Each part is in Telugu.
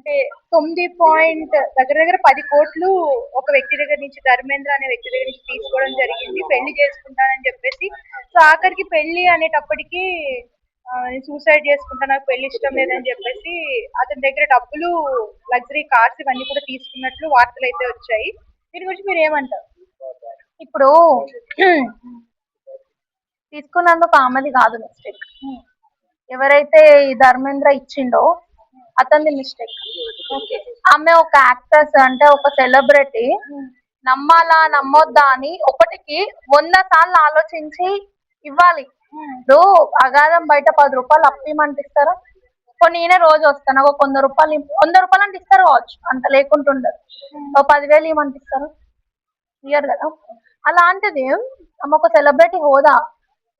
అంటే 9 దగ్గర దగ్గర 10 కోట్లు ఒక వ్యక్తి దగ్గర నుంచి, ధర్మేంద్ర అనే వ్యక్తి దగ్గర నుంచి తీసుకోవడం జరిగింది పెళ్లి చేసుకుంటానని చెప్పేసి. సో ఆఖరికి పెళ్లి అనేటప్పటికి నేను సూసైడ్ చేసుకుంటా, నాకు పెళ్లి ఇష్టం లేదని చెప్పేసి అతని దగ్గర డబ్బులు, లగ్జరీ కార్స్ ఇవన్నీ కూడా తీసుకున్నట్లు వార్తలు అయితే వచ్చాయి. దీని గురించి మీరు ఏమంటారు? ఇప్పుడు తీసుకున్నందుకు ఆమెది కాదు మిస్టేక్. ఎవరైతే ఈ ధర్మేంద్ర ఇచ్చిండో అతనిది మిస్టేక్. ఆమె ఒక యాక్ట్రెస్, అంటే ఒక సెలబ్రిటీ. నమ్మాలా నమ్మొద్దా అని ఒకటికి 100 సార్లు ఆలోచించి ఇవ్వాలి. ఇప్పుడు అగాధం బయట 10 రూపాయలు అప్పిమంటే ఇస్తారా? కొన్ని ఈయన రోజు వస్తాను ఒక 100 రూపాయలు అంటే ఇస్తారు కావచ్చు, అంత లేకుంటుండదు. 10,000 ఇవ్వమంటే ఇస్తారు? ఇయ్యరు కదా. అలాంటిది ఆమె ఒక సెలబ్రిటీ హోదా,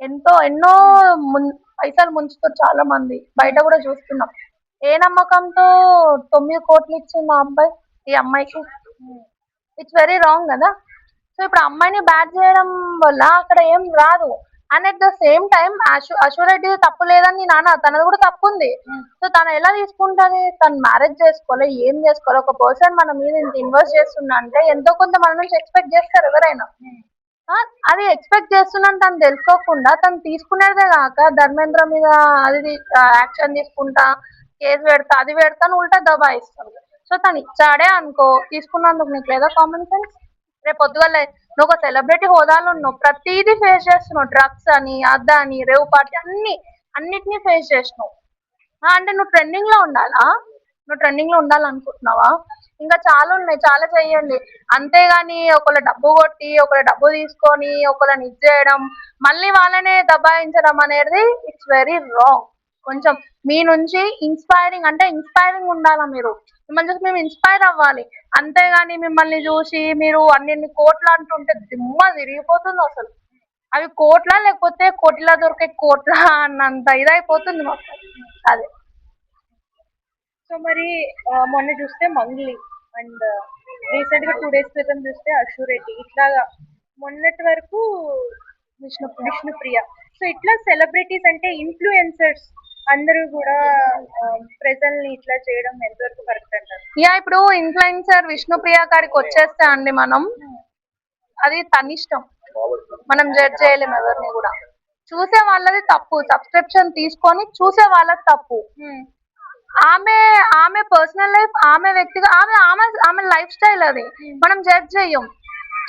ఎన్నో పైసలు ముంచుతారు చాలా మంది, బయట కూడా చూస్తున్నాం. ఏ నమ్మకంతో 9 కోట్లు ఇచ్చింది ఆ అబ్బాయి ఈ అమ్మాయికి? ఇట్స్ వెరీ రాంగ్ కదా. సో ఇప్పుడు అమ్మాయిని బ్యాడ్ చేయడం వల్ల అక్కడ ఏం రాదు. And at the same time Ashwa Reddy తప్పు లేదని నాన్న, తనది కూడా తప్పు ఉంది. సో తను ఎలా తీసుకుంటుంది? తను మ్యారేజ్ చేసుకోవాలి, ఏం చేసుకోవాలి? ఒక పర్సన్ మన మీద ఇంత ఇన్వెస్ట్ చేస్తున్నా అంటే ఎంతో కొంత మన నుంచి ఎక్స్పెక్ట్ చేస్తారు ఎవరైనా. అది ఎక్స్పెక్ట్ చేస్తున్నాను తను తెలుసుకోకుండా తను తీసుకునేదే కాక ధర్మేంద్ర మీద అది యాక్షన్ తీసుకుంటా, కేసు పెడతా, అది పెడతాను, ఉల్టా దబాయిస్తాను. సో తను ఇచ్చాడే అనుకో, తీసుకున్నందుకు నీకు లేదా కామన్ సెన్స్? రేపు పొద్దుగల నువ్వు ఒక సెలబ్రిటీ హోదాలో ఉన్నావు, ప్రతిదీ ఫేస్ చేస్తున్నావు. డ్రగ్స్ అని, అదని, రేవ్ పార్టీ, అన్నిటినీ ఫేస్ చేసినావు. అంటే నువ్వు ట్రెండింగ్ లో ఉండాలా? నువ్వు ట్రెండింగ్ లో ఉండాలనుకుంటున్నావా? ఇంకా చాలా ఉన్నాయి, చాలా చెయ్యండి. అంతేగాని ఒకళ్ళ డబ్బు కొట్టి, ఒకళ్ళ డబ్బు తీసుకొని, ఒకళ్ళని ఇచ్చేయడం, మళ్ళీ వాళ్ళనే దబాయించడం అనేది ఇట్స్ వెరీ రాంగ్. కొంచెం మీ నుంచి ఇన్స్పైరింగ్ ఉండాలా మీరు. మిమ్మల్ని చూసి మేము ఇన్స్పైర్ అవ్వాలి. అంతేగాని మిమ్మల్ని చూసి మీరు అన్ని కోట్లు అంటుంటే దిమ్మ తిరిగిపోతుంది అసలు. అవి కోట్ల లేకపోతే కోటిలా దొరికే కోట్ల అన్నంత ఇదైపోతుంది మొత్తం. అదే. సో మరి మొన్న చూస్తే మంగ్లీ, అండ్ రీసెంట్ గా 2 days క్రితం చూస్తే అశ్వరెడ్డి, ఇట్లాగా మొన్నటి వరకు విష్ణుప్రియ. సో ఇట్లా సెలబ్రిటీస్ అంటే ఇన్ఫ్లుయెన్సర్స్ అందరూ కూడా ప్రజల్ని ఇట్లా చేయడం ఎంతవరకు కరెక్ట్ అంటారు? ఇప్పుడు ఇన్ఫ్లుయెన్సర్ విష్ణుప్రియ కాడికి వచ్చేస్తే అండి, మనం అది తన ఇష్టం, మనం జడ్జ్ చేయలేము ఎవరిని కూడా. చూసే వాళ్ళది తప్పు, సబ్స్క్రిప్షన్ తీసుకొని చూసే వాళ్ళది తప్పు. ఆమె పర్సనల్ లైఫ్, ఆమె వ్యక్తిగా ఆమె లైఫ్ స్టైల్, అది మనం జడ్జ్ చెయ్యం.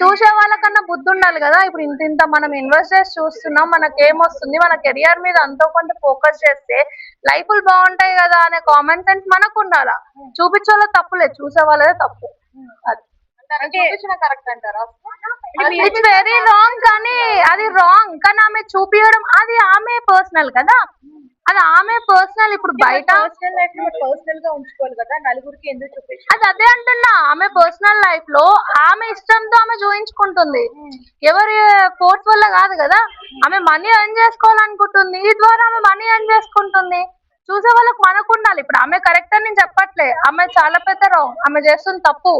చూసే వాళ్ళకన్నా బుద్ధి ఉండాలి కదా. ఇప్పుడు ఇంత మనం ఇన్వెస్ట్ చేసి చూస్తున్నాం, మనకేమొస్తుంది, మన కెరియర్ మీద అంతో కొంత ఫోకస్ చేస్తే లైఫ్లు బాగుంటాయి కదా అనే కామన్ సెన్స్ మనకు ఉండాలా. చూపించే వాళ్ళ తప్పులేదు, చూసే వాళ్ళదే తప్పు. అది కరెక్ట్ అంటారా? It's very wrong. కానీ అది రాంగ్, కానీ ఆమె చూపించడం అది ఆమె పర్సనల్ కదా, అది ఆమె పర్సనల్. ఇప్పుడు బయట పర్సనల్ లైఫ్ పర్సనల్ గా ఉంచుకోవాలి కదా, నలుగురికి ఎందుకు చూపించాలి? అది అదే అంటున్నా, ఆమె పర్సనల్ లైఫ్ లో ఆమె ఇష్టంతో ఆమె చూయించుకుంటుంది, ఎవరి ఫోర్స్ వల్ల కాదు కదా. ఆమె మనీ ఎర్న్ చేసుకోవాలనుకుంటుంది, ఈ ద్వారా ఆమె మనీ ఎర్న్ చేసుకుంటుంది. చూసే వాళ్ళకి మనకు ఉండాలి. ఇప్పుడు ఆమె కరెక్ట్ అని నేను చెప్పట్లే, ఆమె చాలా పెద్ద రాంగ్, ఆమె చేస్తుంది తప్పు,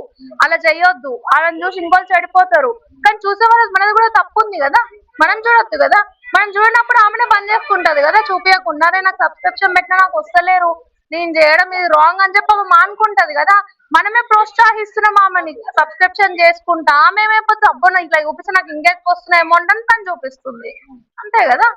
అలా చేయొద్దు. ఆమెను చూసి ఇంకోళ్ళు చెడిపోతారు. కానీ చూసే వాళ్ళకి మనది కూడా తప్పు ఉంది కదా, మనం చూడొద్దు కదా. మనం చూడనప్పుడు ఆమెనే బంద్ చేసుకుంటది కదా, చూపించకుండా. నాకు సబ్స్క్రిప్షన్ పెట్టినా నాకు వస్తలేరు, నేను చేయడం ఇది రాంగ్ అని చెప్పి ఆమె మానుకుంటది కదా. మనమే ప్రోత్సహిస్తున్నాం ఆమెని సబ్స్క్రిప్షన్ చేసుకుంటా. ఆమె ఏమైపోతుంది, అబ్బో ఇట్లా చూపిస్తే నాకు ఇంకెక్కువ వస్తున్నాయి అమౌంట్ అని తను చూపిస్తుంది, అంతే కదా.